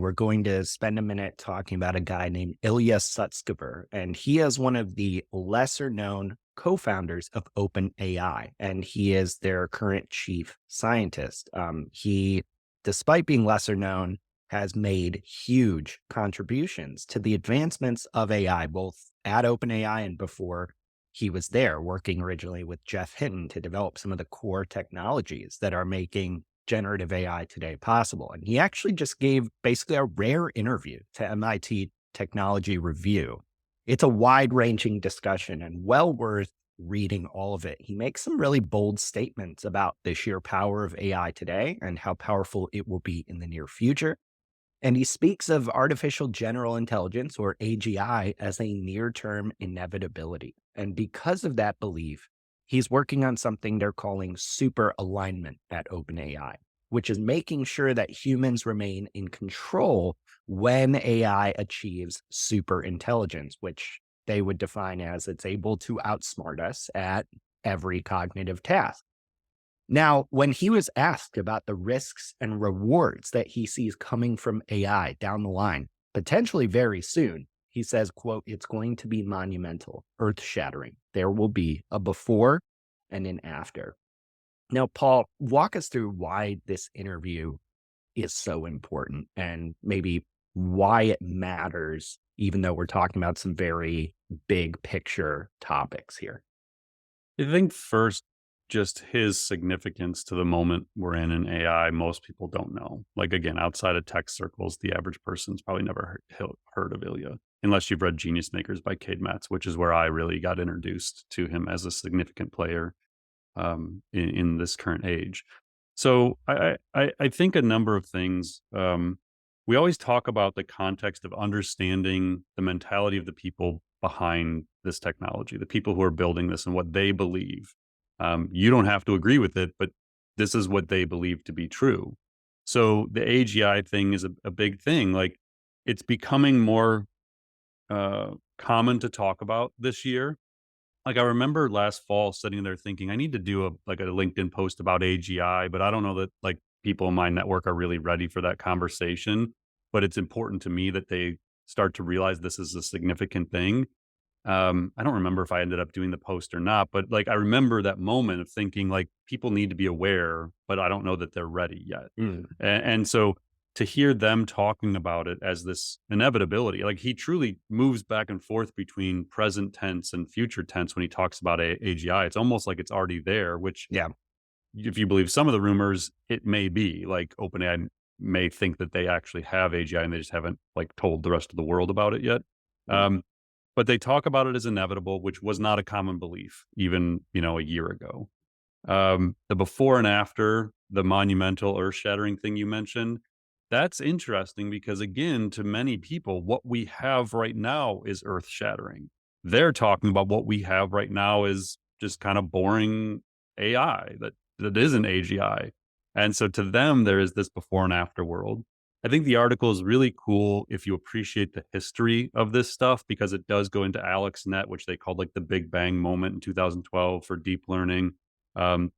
We're going to spend a minute talking about a guy named Ilya Sutskever, and he is one of the lesser known co-founders of OpenAI, and he is their current chief scientist. He, despite being lesser known, has made huge contributions to the advancements of AI, both at OpenAI and before he was there, working originally with Jeff Hinton to develop some of the core technologies that are making generative AI today possible. And he actually just gave basically a rare interview to MIT Technology Review. It's a wide ranging discussion and well worth reading all of it. He makes some really bold statements about the sheer power of AI today and how powerful it will be in the near future. And he speaks of artificial general intelligence, or AGI, as a near term inevitability. And because of that belief, he's working on something they're calling super alignment at OpenAI, which is making sure that humans remain in control when AI achieves super intelligence, which they would define as it's able to outsmart us at every cognitive task. Now, when he was asked about the risks and rewards that he sees coming from AI down the line, potentially very soon, he says, quote, "It's going to be monumental, earth-shattering. There will be a before and an after." Now, Paul, walk us through why this interview is so important and maybe why it matters, even though we're talking about some very big picture topics here. I think first, just his significance to the moment we're in AI, most people don't know. Like, again, outside of tech circles, the average person's probably never heard of Ilya, unless you've read Genius Makers by Cade Matz, which is where I really got introduced to him as a significant player in this current age. So I think a number of things. We always talk about the context of understanding the mentality of the people behind this technology, the people who are building this and what they believe. You don't have to agree with it, but this is what they believe to be true. So the AGI thing is a big thing. Like, it's becoming more common to talk about this year. Like, I remember last fall sitting there thinking, I need to do a LinkedIn post about AGI, but I don't know that like people in my network are really ready for that conversation. But it's important to me that they start to realize this is a significant thing. I don't remember if I ended up doing the post or not, but like I remember that moment of thinking like people need to be aware, but I don't know that they're ready yet. Mm, And so to hear them talking about it as this inevitability, like he truly moves back and forth between present tense and future tense when he talks about AGI. It's almost like it's already there, which yeah. if you believe some of the rumors, it may be like OpenAI may think that they actually have AGI and they just haven't like told the rest of the world about it yet. Mm, Um, but they talk about it as inevitable, which was not a common belief even, a year ago. The before and after, the monumental earth-shattering thing you mentioned, that's interesting because, again, to many people, what we have right now is earth-shattering. They're talking about what we have right now is just kind of boring AI that isn't AGI. And so to them, there is this before and after world. I think the article is really cool if you appreciate the history of this stuff because it does go into AlexNet, which they called like the Big Bang moment in 2012 for deep learning. Um,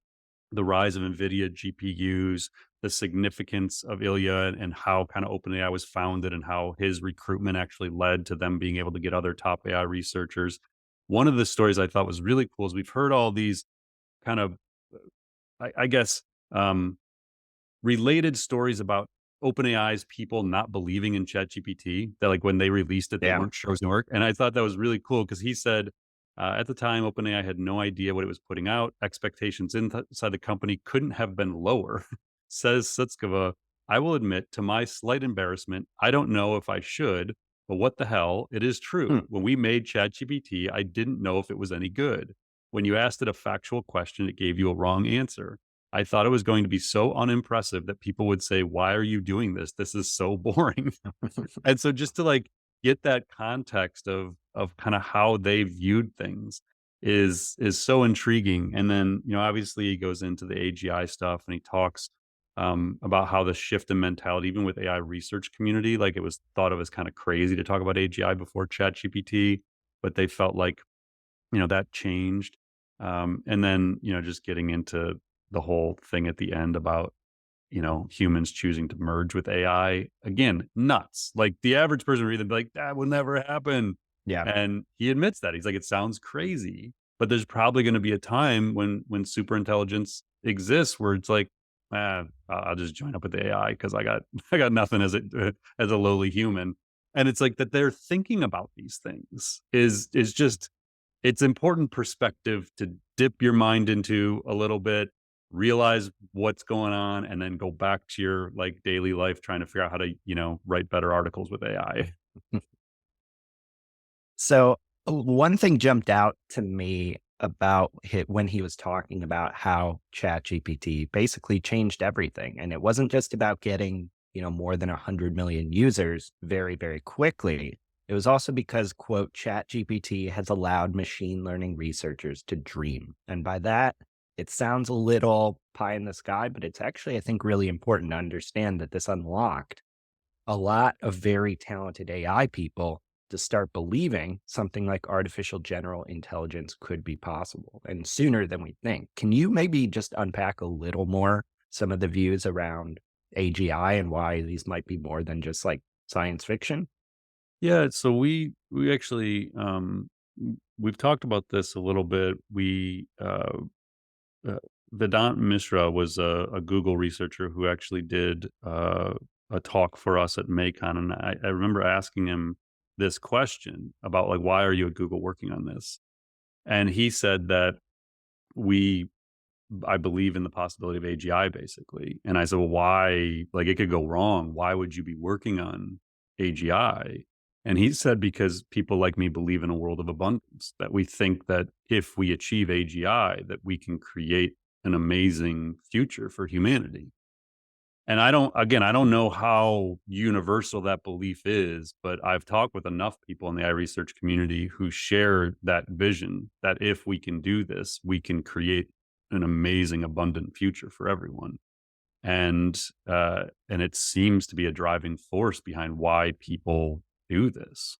the rise of NVIDIA GPUs, the significance of Ilya and how kind of OpenAI was founded and how his recruitment actually led to them being able to get other top AI researchers. One of the stories I thought was really cool is we've heard all these kind of, I guess, um, related stories about OpenAI's people not believing in ChatGPT, that like when they released it, they yeah. weren't sure it was going to work. And I thought that was really cool because he said at the time, OpenAI had no idea what it was putting out. Expectations inside the company couldn't have been lower. Says Sutskever, I will admit to my slight embarrassment, I don't know if I should, but what the hell? It is true. Hmm. When we made ChatGPT, I didn't know if it was any good. When you asked it a factual question, it gave you a wrong answer. I thought it was going to be so unimpressive that people would say, "Why are you doing this? This is so boring." And so just to like get that context of kind of how they viewed things is so intriguing. And then, obviously he goes into the AGI stuff and he talks about how the shift in mentality, even with AI research community, like it was thought of as kind of crazy to talk about AGI before ChatGPT, but they felt like, that changed. And then, just getting into the whole thing at the end about, humans choosing to merge with AI. Again, nuts. Like the average person read them be like, that will never happen. Yeah. And he admits that. He's like, it sounds crazy, but there's probably going to be a time when super intelligence exists where it's like, I'll just join up with the AI because I got I got nothing as a lowly human. And it's like that they're thinking about these things is just it's important perspective to dip your mind into a little bit, realize what's going on, and then go back to your like daily life trying to figure out how to, write better articles with AI. So one thing jumped out to me about when he was talking about how ChatGPT basically changed everything. And it wasn't just about getting, more than 100 million users very, very quickly. It was also because, quote, ChatGPT has allowed machine learning researchers to dream. And by that, it sounds a little pie in the sky, but it's actually, I think, really important to understand that this unlocked a lot of very talented AI people to start believing something like artificial general intelligence could be possible and sooner than we think. Can you maybe just unpack a little more some of the views around AGI and why these might be more than just like science fiction? Yeah, so we actually we've talked about this a little bit. Uh, Vedant Mishra was a Google researcher who actually did a talk for us at Maycon, and I remember asking him this question about like, why are you at Google working on this? And he said that we I believe in the possibility of AGI basically. And I said, well, why? Like it could go wrong. Why would you be working on AGI? And he said, because people like me believe in a world of abundance, that we think that if we achieve AGI, that we can create an amazing future for humanity. And I don't know how universal that belief is, but I've talked with enough people in the AI research community who share that vision that if we can do this, we can create an amazing, abundant future for everyone. And it seems to be a driving force behind why people do this.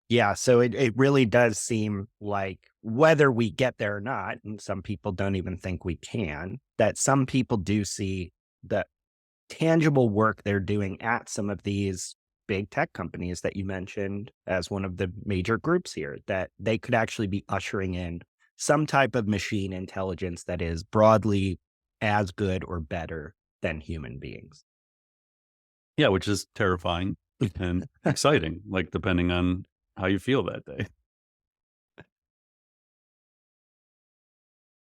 Yeah, so it really does seem like whether we get there or not, and some people don't even think we can, that some people do see the tangible work they're doing at some of these big tech companies that you mentioned as one of the major groups here, that they could actually be ushering in some type of machine intelligence that is broadly as good or better than human beings. Yeah, which is terrifying and exciting, like depending on how you feel that day.